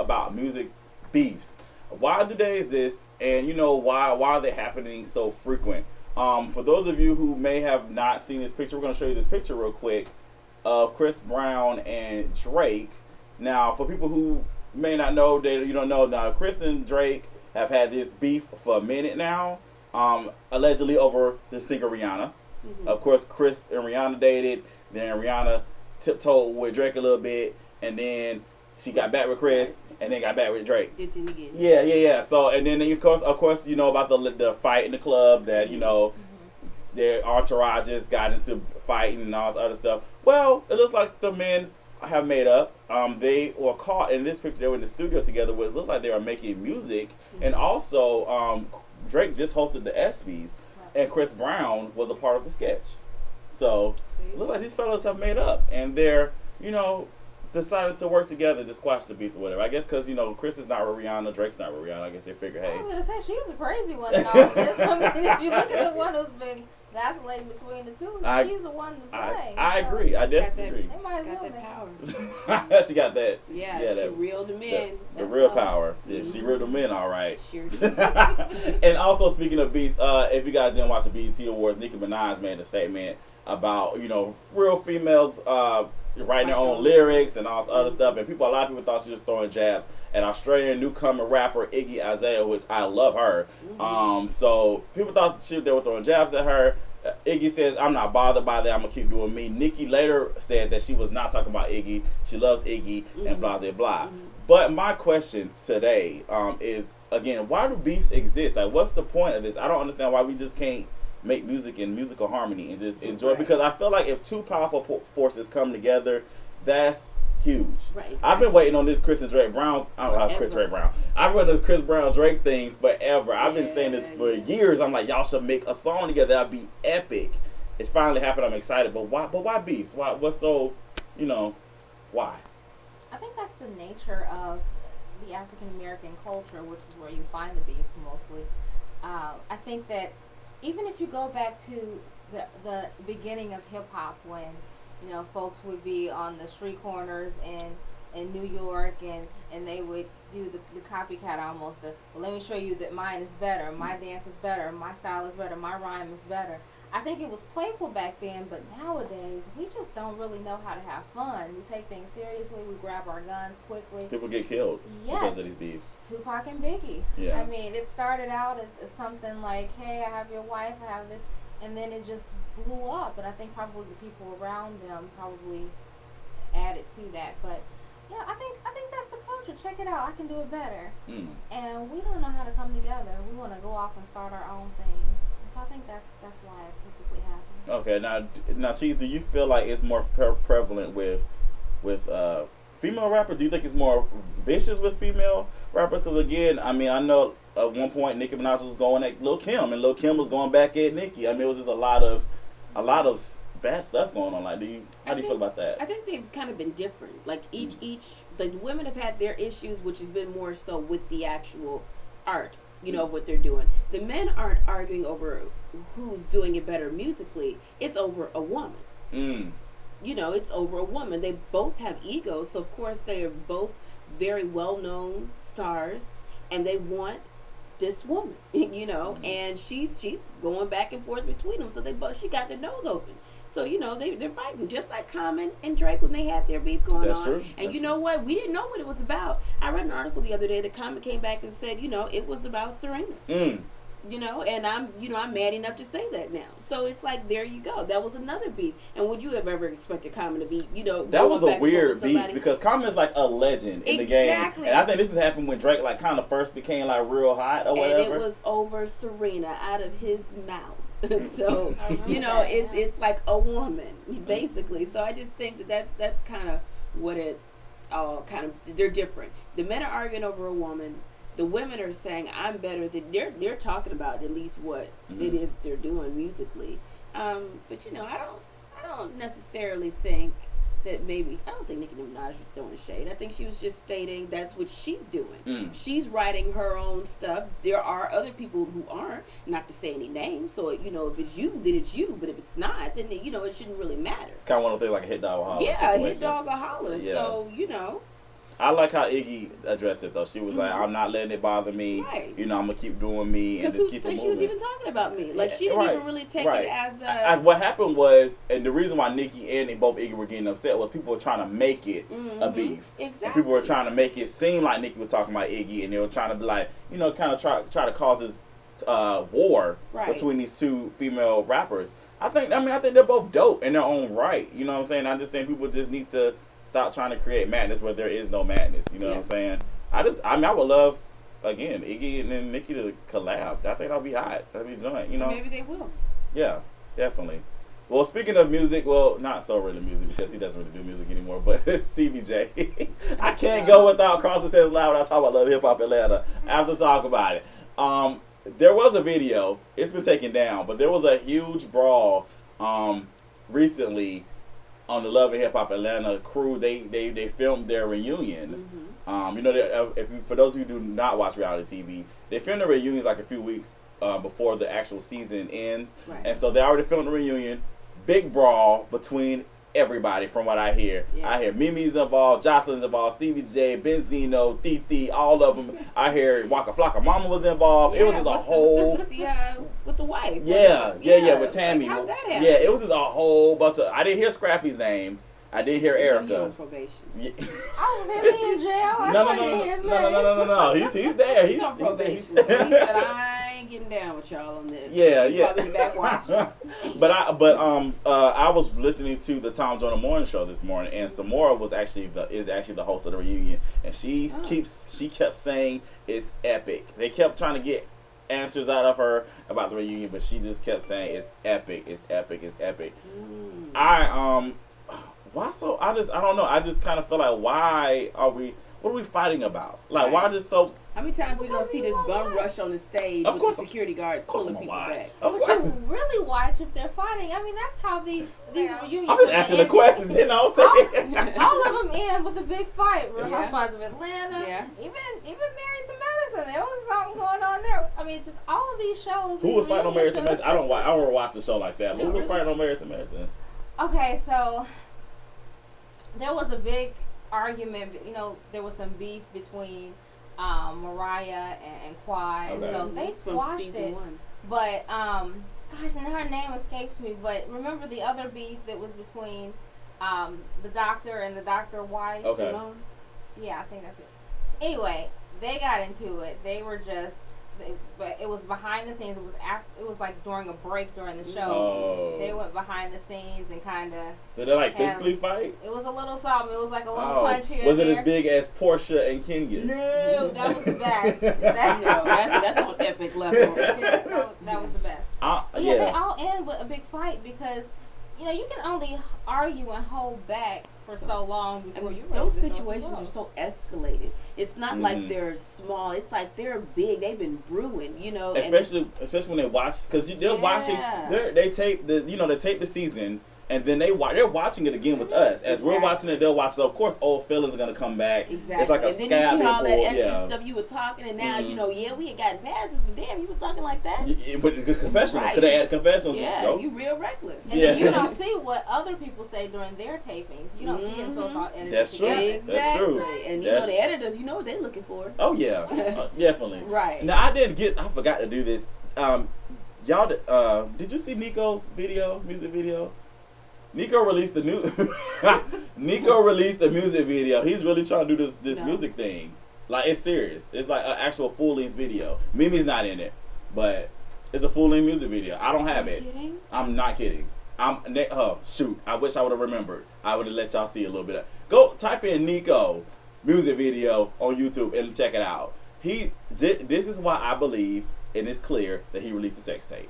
about music beefs. Why do they exist, and why are they happening so frequent? For those of you who may have not seen this picture, we're going to show you this picture real quick of Chris Brown and Drake. Now, for people who may not know, you don't know, now Chris and Drake have had this beef for a minute now, allegedly over the singer Rihanna. Mm-hmm. Of course, Chris and Rihanna dated, then Rihanna tiptoed with Drake a little bit, and then she got back with Chris, and then got back with Drake. Did it again. Yeah. So, and then of course, about the fight in the club that, their entourages got into fighting and all this other stuff. Well, it looks like the men have made up. They were caught in this picture. They were in the studio together. Where it looked like they were making music, and also Drake just hosted the ESPYs, and Chris Brown was a part of the sketch. So it looks like these fellas have made up, and they're decided to work together to squash the beef or whatever. I guess because Chris is not with Rihanna, Drake's not with Rihanna. I guess they figure, hey. I was gonna say she's a crazy one in all this. I mean, if you look at the one who's been vacillating between the two, she's the one to play. I agree. I definitely agree. They might as well that power. She got that. Yeah, she reeled them in. The real power. Yeah, she reeled them in all right. Sure did. And also, speaking of beefs, if you guys didn't watch the BET Awards, Nicki Minaj made a statement about real females writing their own lyrics and all this other stuff, and a lot of people thought she was throwing jabs at Australian newcomer rapper Iggy Azalea, which I love her. So people thought they were throwing jabs at her. Iggy says, I'm not bothered by that, I'm gonna keep doing me. Nicki later said that she was not talking about Iggy, she loves Iggy, and blah blah blah. But my question today is, again, why do beefs exist? Like, what's the point of this? I don't understand why we just can't make music in musical harmony and just enjoy it, because I feel like if two powerful forces come together, that's huge. Right. I've been waiting on this Chris and Drake Brown. I don't know, Chris Drake Brown. I've been waiting on this Chris Brown Drake thing forever. I've been saying this for years. I'm like, y'all should make a song together. That'd be epic. It's finally happened. I'm excited. But why? But why beefs? Why? What's so? Why? I think that's the nature of the African American culture, which is where you find the beefs mostly. I think that even if you go back to the beginning of hip hop, when folks would be on the street corners in New York, and they would do the copycat almost. Well, let me show you that mine is better, my dance is better, my style is better, my rhyme is better. I think it was playful back then, but nowadays we just don't really know how to have fun. We take things seriously. We grab our guns quickly. People get killed because of these beefs. Tupac and Biggie. Yeah. I mean, it started out as something like, hey, I have your wife, I have this, and then it just blew up. And I think probably the people around them probably added to that. But yeah, I think that's the culture. Check it out. I can do it better. And we don't know how to come together. We want to go off and start our own thing. So I think that's why it typically happens. Okay, now, Cheese, do you feel like it's more prevalent with female rappers? Do you think it's more vicious with female rappers? Because again, I mean, I know at one point Nicki Minaj was going at Lil Kim, and Lil Kim was going back at Nicki. I mean, it was just a lot of bad stuff going on. Like, how do you feel about that? I think they've kind of been different. Like each the women have had their issues, which has been more so with the actual art. What they're doing. The men aren't arguing over who's doing it better musically. It's over a woman. It's over a woman. They both have egos, so of course they are both very well-known stars, and they want this woman, and she's going back and forth between them. So she got their nose open. So, they're fighting, just like Common and Drake when they had their beef going on. True. And you know what? We didn't know what it was about. I read an article the other day that Common came back and said, it was about Serena. And I'm mad enough to say that now. So it's like, there you go. That was another beef. And would you have ever expected Common to be, that was a weird beef, because Common's like a legend in the game. And I think this has happened when Drake kind of first became like real hot or whatever. And it was over Serena out of his mouth. So it's like a woman basically. So I just think that's kind of what it all kind of, they're different. The men are arguing over a woman. The women are saying I'm better than they're talking about at least what it is they're doing musically. But I don't necessarily think that I don't think Nicki Minaj was throwing shade. I think she was just stating that's what she's doing. She's writing her own stuff. There are other people who aren't, not to say any names. So, if it's you, then it's you. But if it's not, then, it shouldn't really matter. It's kind of one of those things like a hit dog or holler. Yeah, a hit dog or holler. Yeah. So, I like how Iggy addressed it though. She was like, "I'm not letting it bother me. Right. You know, I'm gonna keep doing me and just keep it moving." She was even talking about me. Like she didn't even really take it as a. What happened was, and the reason why Nicki and both Iggy were getting upset was people were trying to make it a beef. Exactly. And people were trying to make it seem like Nicki was talking about Iggy, and they were trying to be like, you know, kind of try to cause this war between these two female rappers. I think they're both dope in their own right. You know what I'm saying? I just think people just need to stop trying to create madness where there is no madness. You know what I'm saying? I would love, again, Iggy and then Nicki to collab. I think that'll be hot. That'll be joint. You know? Maybe they will. Yeah, definitely. Well, speaking of music, well, not so really music because he doesn't really do music anymore, but Stevie J. I can't go without Karlton Says Loud when I talk about Love Hip Hop Atlanta. I have to talk about it. There was a video. It's been taken down, but there was a huge brawl recently on the Love and Hip Hop Atlanta crew. They filmed their reunion. You know, for those of you who do not watch reality TV, they filmed their reunions like a few weeks before the actual season ends, and so they already filmed the reunion. Big brawl between everybody, from what I hear. I hear Mimi's involved, Jocelyn's involved, Stevie J, Benzino, Titi, all of them. I hear Waka Flocka Mama was involved. It was just a whole with the wife. With Tammy. Like, how'd that happen? Yeah, it was just a whole bunch of. I didn't hear Scrappy's name. I did hear Erica's. I was in jail. No. He's there. He's on probation. So he said, I ain't getting down with y'all on this. Yeah. Probably back watching. But I was listening to the Tom Joyner Morning Show this morning, and Samora is actually the host of the reunion, and she kept saying it's epic. They kept trying to get answers out of her about the reunion, but she just kept saying it's epic. I don't know. I just kind of feel like, what are we fighting about? Like, why just so... How many times we gonna see this bum rush on the stage with the security guards pulling people back? But you really watch if they're fighting. I mean, that's how these reunions... I'm just asking the questions, you know. All of them end with a big fight. Real Housewives of Atlanta. Yeah. Even Married to Medicine. There was something going on there. I mean, just all of these shows. Who was fighting on Married to Medicine? I don't watch the show like that. Who was fighting on Married to Medicine? Okay, so... There was a big argument, you know, there was some beef between Mariah and Quad, so they squashed it. But, gosh, now her name escapes me, but remember the other beef that was between the doctor and the doctor wife? Okay. Simone? Yeah, I think that's it. Anyway, they got into it. They were just... but it was behind the scenes. It was like during a break during the show. Oh. They went behind the scenes and kind of. Did they like physically fight? It was a little something. It was like a little punch here. Was it as big as Portia and Kenya's? No, that was the best. That's on epic level. That was the best. Yeah, they all end with a big fight because. You know, you can only argue and hold back for so long before you. Those situations are so escalated. It's not like they're small. It's like they're big. They've been brewing. You know, especially when they watch, because they're watching. They tape the season. And then they're watching it again with us. As we're watching it, they'll watch. So of course, old feelings are gonna come back. Exactly. It's like a scab. And then you see all that extra stuff you were talking, and now you know, we had gotten past this, but damn, you was talking like that. But the confessionals, could they add confessionals? Yeah, you real reckless. And then you don't see what other people say during their tapings. You don't see it until it's all edited. That's true. Together. Exactly. That's true. And you know the editors, you know what they're looking for. Oh yeah, definitely. Right. Now I forgot to do this. Y'all, did you see Nico's music video? Nico released the music video. He's really trying to do this music thing. Like, it's serious. It's like an actual full-length video. Mimi's not in it, but it's a full-length music video. I don't have it. Kidding? I'm not kidding. Shoot. I wish I would have remembered. I would have let y'all see a little bit. Go type in Nico music video on YouTube and check it out. This is why I believe, and it's clear, that he released a sex tape.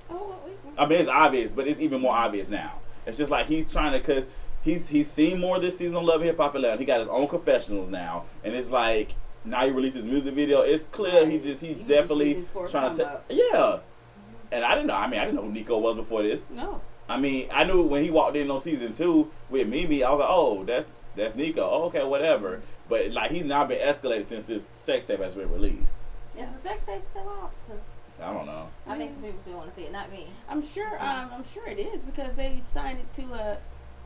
I mean, it's obvious, but it's even more obvious now. It's just like he's trying to, because he's seen more this season on Love and Hip Hop Atlanta. He got his own confessionals now, and it's like now he releases music video. It's clear he's definitely trying to And I didn't know. I didn't know who Nico was before this. No. I mean, I knew when he walked in on season 2 with Mimi. I was like, oh, that's Nico. Oh, okay, whatever. But like he's now been escalated since this sex tape has been released. Is the sex tape still out? I don't know. I think some people still want to see it, not me. I'm sure it is because they signed it to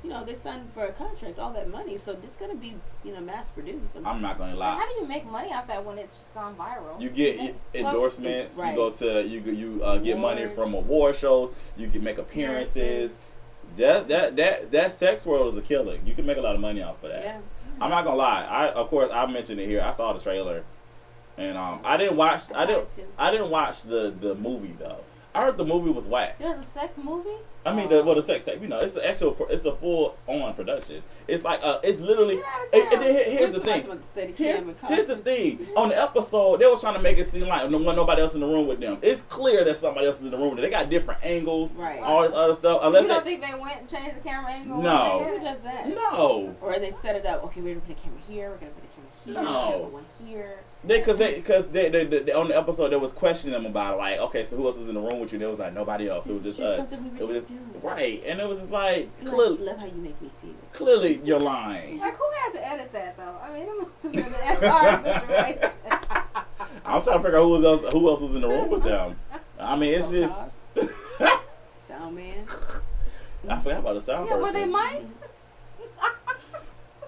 they signed for a contract, all that money, so it's gonna be, mass produced. I'm not gonna lie. How do you make money off that when it's just gone viral? You get endorsements. Right. You go to you get money from award shows. You can make appearances. That sex world is a killing. You can make a lot of money off of that. Yeah. I'm not gonna lie. Of course I mentioned it here. I saw the trailer, and I didn't watch the movie though. I heard the movie was whack. There's a sex movie? I mean, the sex tape. It's a full on production. It's like it's literally. Here's the thing. Here's the thing. On the episode, they were trying to make it seem like there wasn't nobody else in the room with them. It's clear that somebody else is in the room. They got different angles, right? All this other stuff. You don't think they went and changed the camera angle? No. Who does that? No. Or they set it up. Okay, we're gonna put a camera here. We're gonna put a camera here. No. We're gonna put one here. Because they on the episode they was questioning them about it, like, okay, so who else was in the room with you? They was like nobody else. It was just us. It was just right, and it was just like clearly. I love how you make me feel. Clearly, you're lying. Like, who had to edit that though? I mean, it must have been an hard situation. I'm trying to figure out who else was in the room with them. I mean, it's just sound man. I forgot about the sound person. Were they mic'd?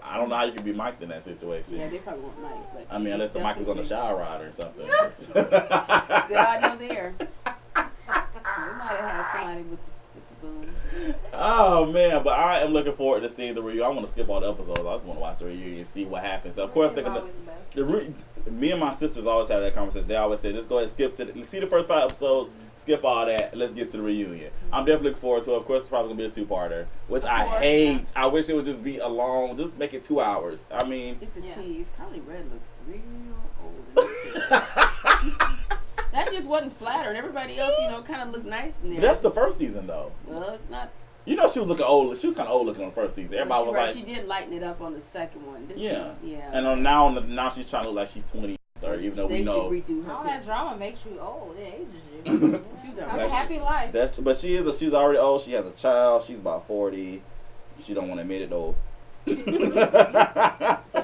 I don't know how you can be mic'd in that situation. Yeah, they probably weren't mic'd. But I mean, unless the mic was on the shower rod or something. Good audio there. We might have had somebody with the boom. Oh man, but I am looking forward to seeing the reunion. I want to skip all the episodes. I just want to watch the reunion and see what happens. So of course, me and my sisters always have that conversation. They always say, "Let's go ahead and skip see the first 5 episodes, skip all that, let's get to the reunion." I'm definitely looking forward to it. Of course, it's probably gonna be a 2-parter, which I hate. I wish it would just be a long, just make it 2 hours. I mean, it's a tease. Carly Red looks real old. That just wasn't flattering. Everybody else, kind of looked nice in there. But that's the first season, though. Well, it's not. She was looking old. She was kind of old looking on the first season. Everybody was like, she did lighten it up on the second one, didn't she? Yeah. And now she's trying to look like she's 20, 30, even though we know. All that drama makes you old. It ages you. She's a happy life. But she's already old. She has a child. She's about 40. She don't want to admit it though. So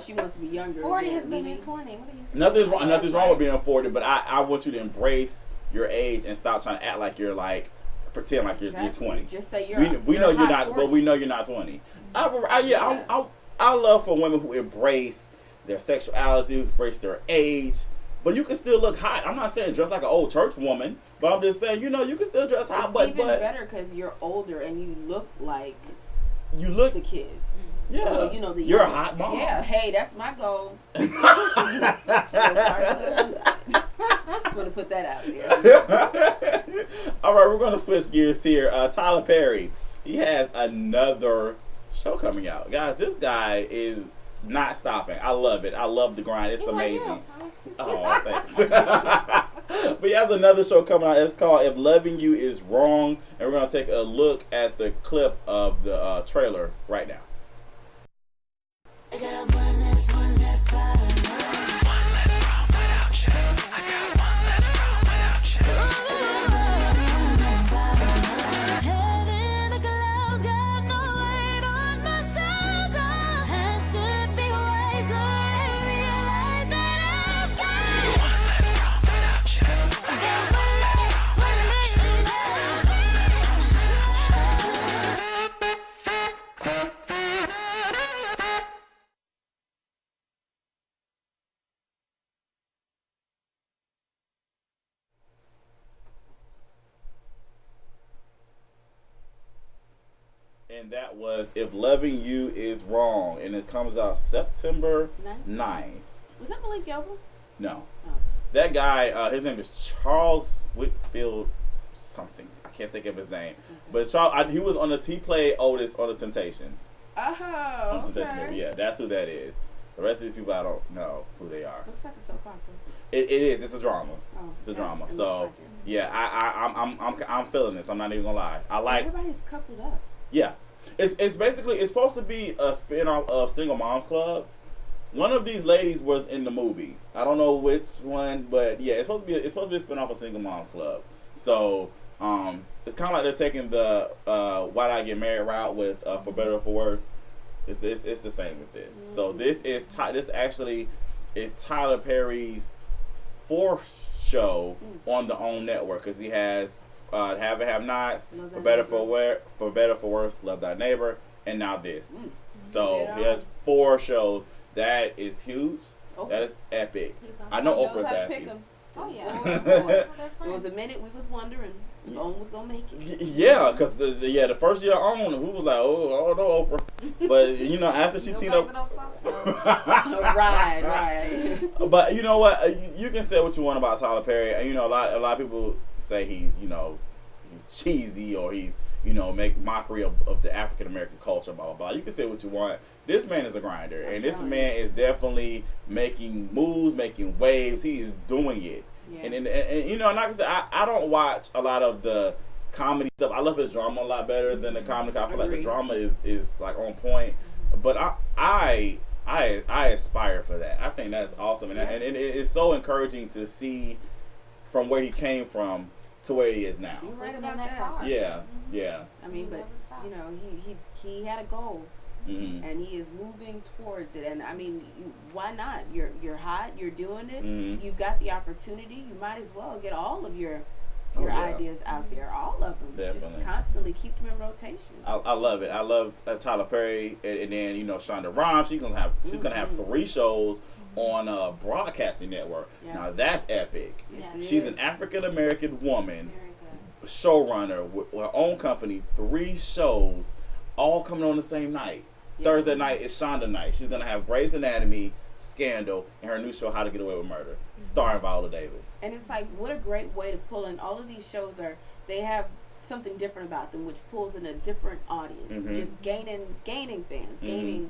she wants to be younger. 40 is the new 20. What are you saying? Nothing's wrong with being 40, but I want you to embrace your age and stop trying to act like you're like pretend like you're 20. Just say you're. We know you're not, 40. But we know you're not 20. I love for women who embrace their sexuality, embrace their age, but you can still look hot. I'm not saying dress like an old church woman, but I'm just saying you can still dress hot. It's even better because you're older and you look like the kids. Yeah, you're a hot mom. Yeah, hey, that's my goal. So just want to put that out there. All right, we're going to switch gears here. Tyler Perry, he has another show coming out. Guys, this guy is not stopping. I love it. I love the grind. It's amazing. Oh, thanks. But he has another show coming out. It's called If Loving You Is Wrong. And we're going to take a look at the clip of the trailer right now. I got one less problem. One less problem without you. I got one less problem without you. One less problem. Head in the clouds, got no weight on my shoulder. I should be wiser and realize that I've got one less problem without you. I got one less problem And that was If Loving You Is Wrong. And it comes out September 9th. Was that Malik Yoba? No. Oh. That guy, his name is Charles Whitfield something. I can't think of his name. Okay. But Charles, he was on he played Otis on The Temptations. Oh, on the Temptations movie. Yeah, that's who that is. The rest of these people, I don't know who they are. Looks like a soap opera. It is. It's a drama. Oh, it's a drama. So like yeah, I'm feeling this. I'm not even gonna lie. I like. Everybody's coupled up. Yeah, it's basically it's supposed to be a spin-off of Single Moms Club. One of these ladies was in the movie. I don't know which one, but yeah, it's supposed to be a spin-off of Single Moms Club. So it's kind of like they're taking the Why Did I Get Married route with For Better or For Worse. It's the same with this. Mm-hmm. So this actually is Tyler Perry's 4th show on the OWN network because he has Have and Have Nots, For Better for Worse, Love Thy Neighbor, and now this. Mm. So Yeah. he has 4 shows. That is huge. Oh. That is epic. He's on I know Knows Oprah's how to happy. pick 'em. Oh yeah. Oh, They're There friends. was a minute we was wondering if Owen was gonna make it. Yeah, because the first year on, we was like, oh no, Oprah. But you know, after she teamed up, Right. but you know what? You can say what you want about Tyler Perry, and you know, a lot of people say he's cheesy or he's make mockery of the African American culture, blah blah blah. You can say what you want. This man is a grinder, and this man is definitely making moves, making waves. He is doing it. Yeah. And like I said, I don't watch a lot of the comedy stuff. I love his drama a lot better than the comedy. I feel like the drama is like on point. But I aspire for that. I think that's awesome, and it's so encouraging to see from where he came from to where he is now. You're right Living about in that that. car. Yeah, yeah. I mean, but he had a goal. Mm-hmm. And he is moving towards it, and I mean, why not? You're hot, you're doing it. Mm-hmm. You've got the opportunity. You might as well get all of your ideas out there, all of them. Definitely. Just constantly keep them in rotation. I love it. I love Tyler Perry, and then Shonda Rhimes. She's gonna have 3 shows on a broadcasting network. Yeah. Now that's epic. Yes, Yeah. it She's is. an African American woman, Very good. showrunner with her own company. 3 shows, all coming on the same night. Yeah. Thursday night is Shonda night. She's gonna have Grey's Anatomy, Scandal, and her new show How to Get Away with Murder, starring Viola Davis. And it's like, what a great way to pull in. All of these shows they have something different about them, which pulls in a different audience. Mhm. Just gaining fans, Mhm.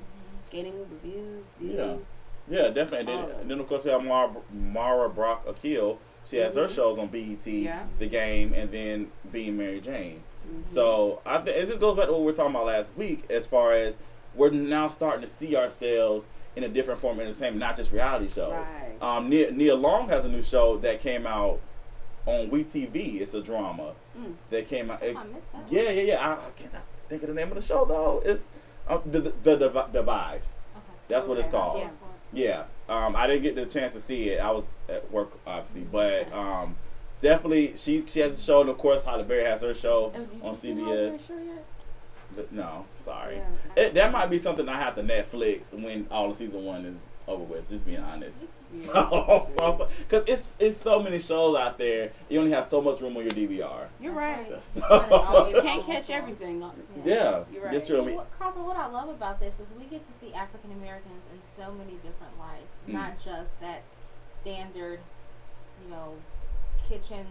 gaining reviews, Yeah. views. Yeah, definitely. And then of course we have Mara Brock Akil. She has her shows on BET, Yeah. The Game, and then Being Mary Jane. Mhm. So I think it just goes back to what we were talking about last week, as far as we're now starting to see ourselves in a different form of entertainment, not just reality shows. Right. Nia Long has a new show that came out on WeTV. It's a drama that came out. I missed that. Yeah. I cannot think of the name of the show though. It's the Divide. Okay. That's what it's Okay. called. Yeah. Yeah. I didn't get the chance to see it. I was at work, obviously, but definitely she has a show, and of course Halle Berry has her show on CBS. No, sorry. Yeah. That might be something I have to Netflix when all of season 1 is over with. Just being honest. Yeah. So because it's so many shows out there, you only have so much room on your DVR. You're That's right. right. So, You can't catch everything. yeah, You're right. that's true. Carlton, what I love about this is we get to see African Americans in so many different lights, not just that standard, kitchen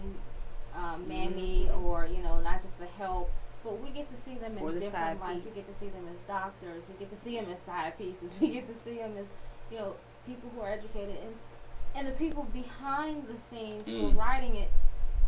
mammy or not just the help, but we get to see them Or in the different side lights. piece. We get to see them as doctors. We get to see them as side pieces. We get to see them as people who are educated, and the people behind the scenes who are writing it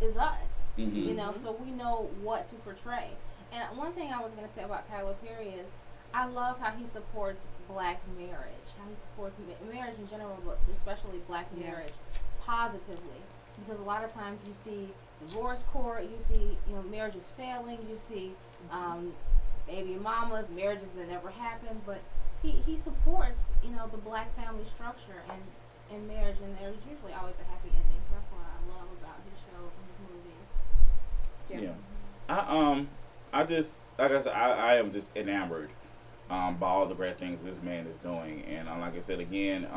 is us. Mm-hmm. So we know what to portray. And one thing I was going to say about Tyler Perry is I love how he supports black marriage, how he supports marriage in general, but especially black marriage positively. Because a lot of times you see divorce court, you see marriages failing, you see baby mamas, marriages that never happen, but he supports the black family structure and marriage, and there's usually always a happy ending. So that's what I love about his shows and his movies. Yeah. I just, like I said, I am just enamored by all the great things this man is doing, and like I said again,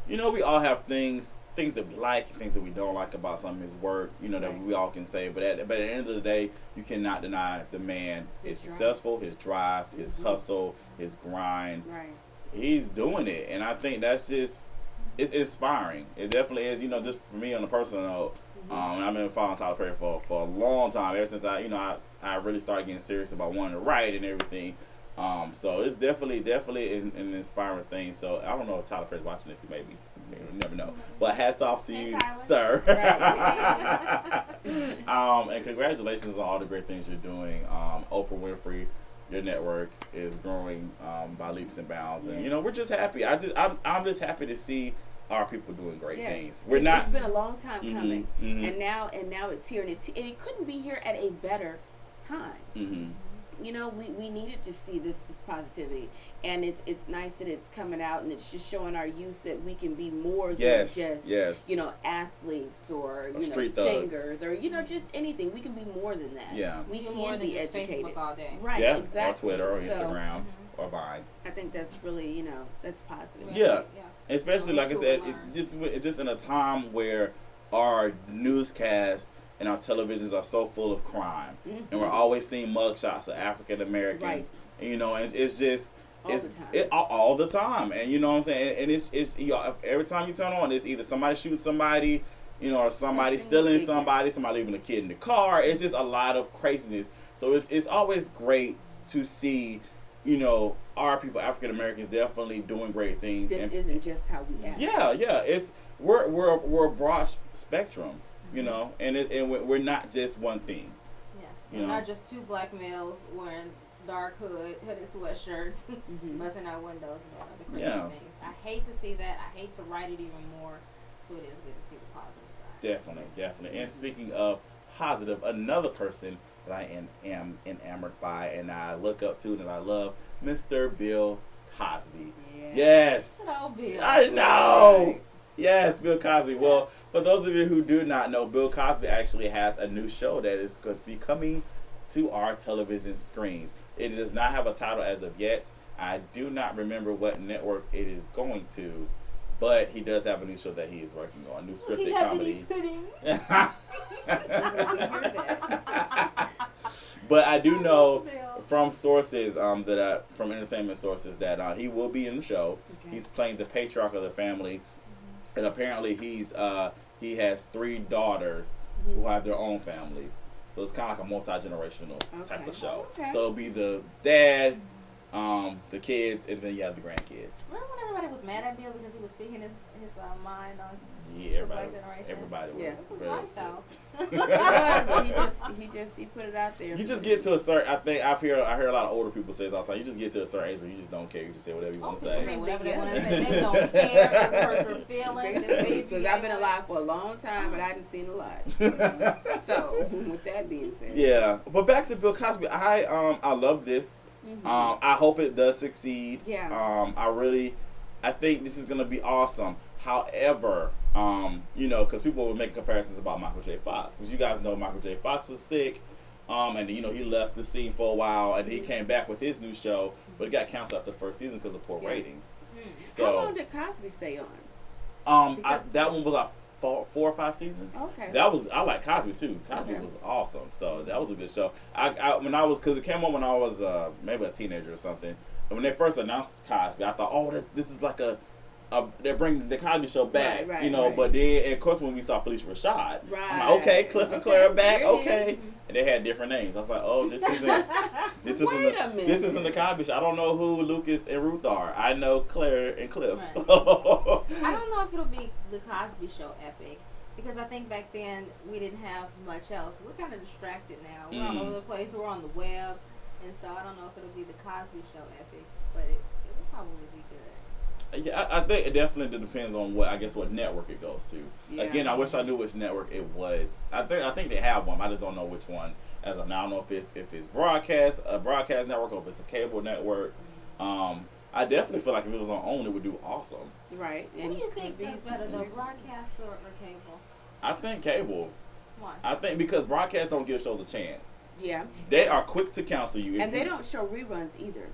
we all have things that we like, things that we don't like about some of his work, that we all can say, but at the end of the day, you cannot deny the man is successful, his drive, his hustle, his grind. Right. He's doing it, and I think that's just, it's inspiring. It definitely is, just for me on a personal note. I've been following Tyler Perry for a long time, ever since I really started getting serious about wanting to write and everything. So it's definitely an inspiring thing. So I don't know if Tyler Perry's watching this. Maybe you never know. But hats off to you, Tyler. sir. Right. And congratulations on all the great things you're doing. Oprah Winfrey, your network is growing by leaps and bounds, and we're just happy. I'm just happy to see our people doing great things. It's been a long time coming, mm-hmm. and now it's here, and it couldn't be here at a better time. Mm-hmm. you know, we needed to see this positivity, and it's nice that it's coming out, and it's just showing our youth that we can be more than just you know, athletes or you know, street singers or you know, just anything. We can be more than that. Yeah. We Even more can than be just educated. Facebook all day. Right. Yeah. Exactly. Or Twitter or So, Instagram or Vine. I think that's really, you know, that's positive. Yeah. Especially, like I School said, learn. just in a time where our newscasts and our televisions are so full of crime, and we're always seeing mugshots of African Americans, Right. and, you know, and it's just All it's the time. all the time, and you know what I'm saying, and it's you know, every time you turn on, it's either somebody shooting somebody, you know, or somebody Something stealing ignorant. somebody leaving a kid in the car. It's just a lot of craziness. So it's always great to see, you know, our people, African Americans, definitely doing great things. This isn't just how we act. Yeah, it's we're a broad spectrum, you know, and we're not just one thing. Yeah. You We're know? not just two black males wearing dark hooded sweatshirts, busting out windows and doing other crazy Yeah. things. I hate to see that. I hate to write it even more. So it is good to see the positive side. Definitely. And speaking of positive, another person that I am enamored by and I look up to and I love, Mr. Bill Cosby. Yeah. Yes. Good old Bill. I know. Yes, Bill Cosby. Well, for those of you who do not know, Bill Cosby actually has a new show that is going to be coming to our television screens. It does not have a title as of yet. I do not remember what network it is going to, but he does have a new show that he is working on, new scripted comedy. But I do know from sources from entertainment sources that he will be in the show. Okay. He's playing the patriarch of the family, and apparently he has 3 daughters who have their own families. So it's kind of like a multi-generational type of show. Okay. So it'll be the dad, the kids, and then you have the grandkids. Remember when everybody was mad at Bill because he was speaking his mind on Yeah, the black generation? everybody Yeah. was. It was very right upset. though. he put it out there. You just get to a certain. I hear a lot of older people say this all the time. You just get to a certain age where you just don't care. You just say whatever you want to People say. say whatever they want to say. They don't care. They hurt their feelings. Because I've been alive for a long time, but I hadn't seen a lot. So, with that being said, Yeah, but back to Bill Cosby. I love this. I hope it does succeed. Yeah. I think this is gonna be awesome. However, you know, because people will make comparisons about Michael J. Fox, because you guys know Michael J. Fox was sick, and you know he left the scene for a while, and he came back with his new show, but it got canceled after the first season because of poor ratings. So, how long did Cosby stay on? that one was like 4 or 5 seasons. Okay. I like Cosby too. Cosby was awesome. So that was a good show. Because it came on when I was maybe a teenager or something. And when they first announced Cosby, I thought, oh, this is like they're bringing the Cosby Show back, Right, you know. right. But then, and of course, when we saw Felicia Rashad, I'm Right. like, okay, Cliff and Claire are back, There it okay. is. And they had different names. I was like, oh, this isn't Wait a minute. this isn't the Cosby Show. I don't know who Lucas and Ruth are. I know Claire and Cliff. Right. So I don't know if it'll be the Cosby Show epic, because I think back then we didn't have much else. We're kind of distracted now. We're all over the place. We're on the web, and so I don't know if it'll be the Cosby Show epic, but it will probably be good. yeah, I think it definitely depends on what network it goes to. Yeah. Again, I wish I knew which network it was. I think they have one. I just don't know which one. As of now, I don't know if it's a broadcast network or if it's a cable network. I definitely feel like if it was on OWN, it would do awesome. Right. What do you think does better, though, broadcast or cable? I think cable. Why? I think because broadcast don't give shows a chance. Yeah. They are quick to cancel you. And they don't show reruns either.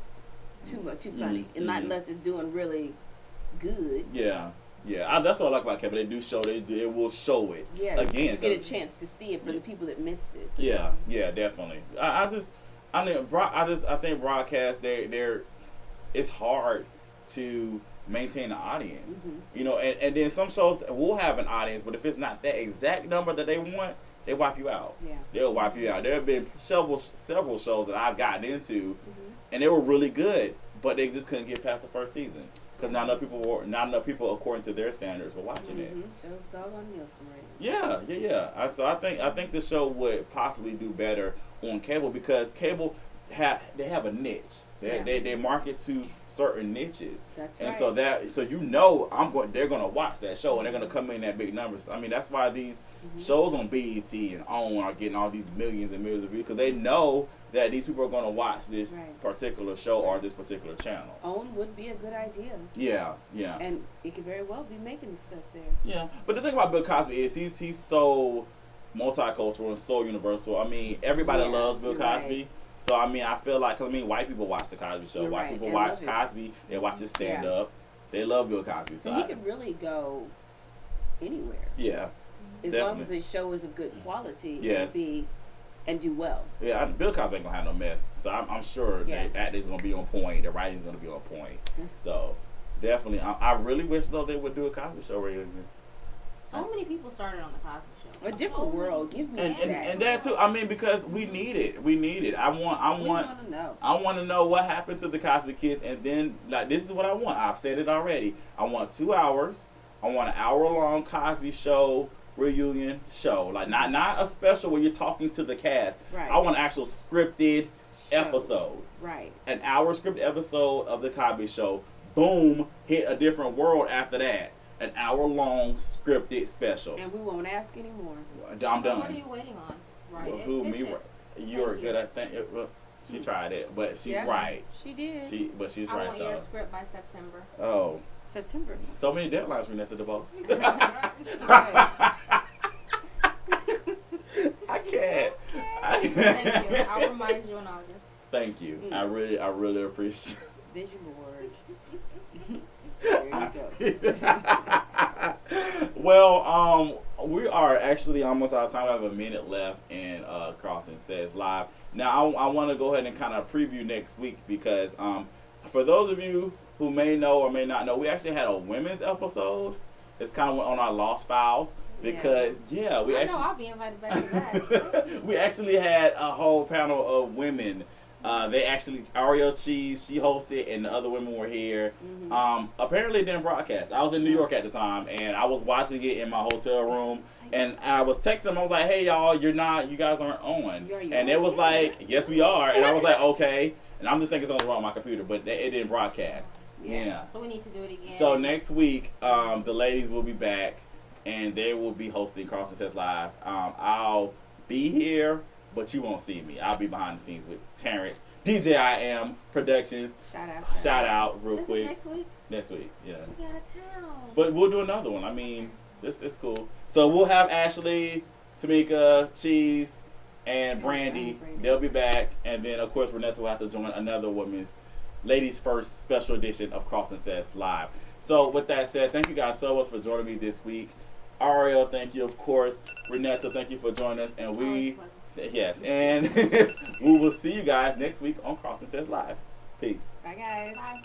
Too funny. And not unless it's doing really good. Yeah. That's what I like about cable. They do show. They will show it. Yeah. Again, You get a chance to see it for the people that missed it. Yeah, definitely. I think broadcast it's hard to maintain an audience. You know, and then some shows will have an audience, but if it's not that exact number that they want, they wipe you out. Yeah. They'll wipe you out. There have been several shows that I've gotten into, and they were really good, but they just couldn't get past the first season because not enough people according to their standards were watching it. Those doggone Nielsen ratings. Yeah. So I think the show would possibly do better on cable because cable they have a niche. They market to certain niches. That's and right. so they're gonna watch that show and they're gonna come in at big numbers. I mean that's why these shows on BET and OWN are getting all these millions and millions of views because they know that these people are going to watch this Right. particular show or this particular channel. OWN would be a good idea. Yeah, yeah. And it could very well be making the stuff there. Yeah, but the thing about Bill Cosby is he's so multicultural and so universal. I mean, everybody Yeah, loves Bill you're Cosby. right. So I mean, I feel like, 'cause I mean, white people watch the Cosby Show. You're White right, people and watch love it. Cosby. They watch his stand up. They love Bill Cosby. So So he could really go anywhere. yeah, As definitely. long as the show is of good quality Yes. and do well. Yeah, Bill Cosby ain't gonna have no mess. So I'm sure Yeah. the acting's gonna be on point. The writing's gonna be on point. Mhm. So definitely, I really wish though they would do a Cosby Show reunion. So many people started on the Cosby Show. A different world. Give me that. And that too. I mean, because we need it. We need it. I we want. want to know. I want to know what happened to the Cosby Kids, and then like this is what I want. I've said it already. I want 2 hours. I want an hour-long Cosby Show reunion show. Like not a special where you're talking to the cast. Right. I want an actual scripted Show. episode. Right. An hour scripted episode of the Cosby Show. Boom, hit a different world after that. An hour-long scripted special. And we won't ask anymore. I'm So done. what are you waiting on? Right. Well, who Pitch me? it. You're Thank you. good at think. Well, she tried it, but she's Yeah, right. She did. She's I right want though. your script by September. Oh, September. so many deadlines we to the boss. I can't. Thank you. I'll remind you in August. Thank you. I really appreciate. Visual word. There you go. Well, we are actually almost out of time. We have a minute left in Karlton Says Live. Now, I want to go ahead and kind of preview next week because for those of you who may know or may not know, we actually had a women's episode. It's kind of on our Lost Files because, we I know actually... I'll be invited back to that. we actually had a whole panel of women. They actually, Ariel Cheese, she hosted, and the other women were here. Apparently it didn't broadcast. I was in New York at the time, and I was watching it in my hotel room, and I was texting them. I was like, hey, y'all, you guys aren't on. And it was like, yes, we are. And I was like, okay. And I'm just thinking something's wrong with my computer, but it didn't broadcast. Yeah. So we need to do it again. So next week, the ladies will be back, and they will be hosting Karlton Says Live. I'll be here, but you won't see me. I'll be behind the scenes with Terrence, DJIM Productions. Shout out real this quick. is next week? Next week, yeah. We got a town. But we'll do another one. I mean, it's cool. So we'll have Ashley, Tamika, Cheese, and Brandy. They'll be back. And then, of course, Renetta will have to join another women's Ladies First special edition of Karlton Says Live. So with that said, thank you guys so much for joining me this week. Ariel, thank you, of course. Renetta, thank you for joining us. And yes, and we will see you guys next week on Karlton Says Live. Peace. Bye, guys. Bye.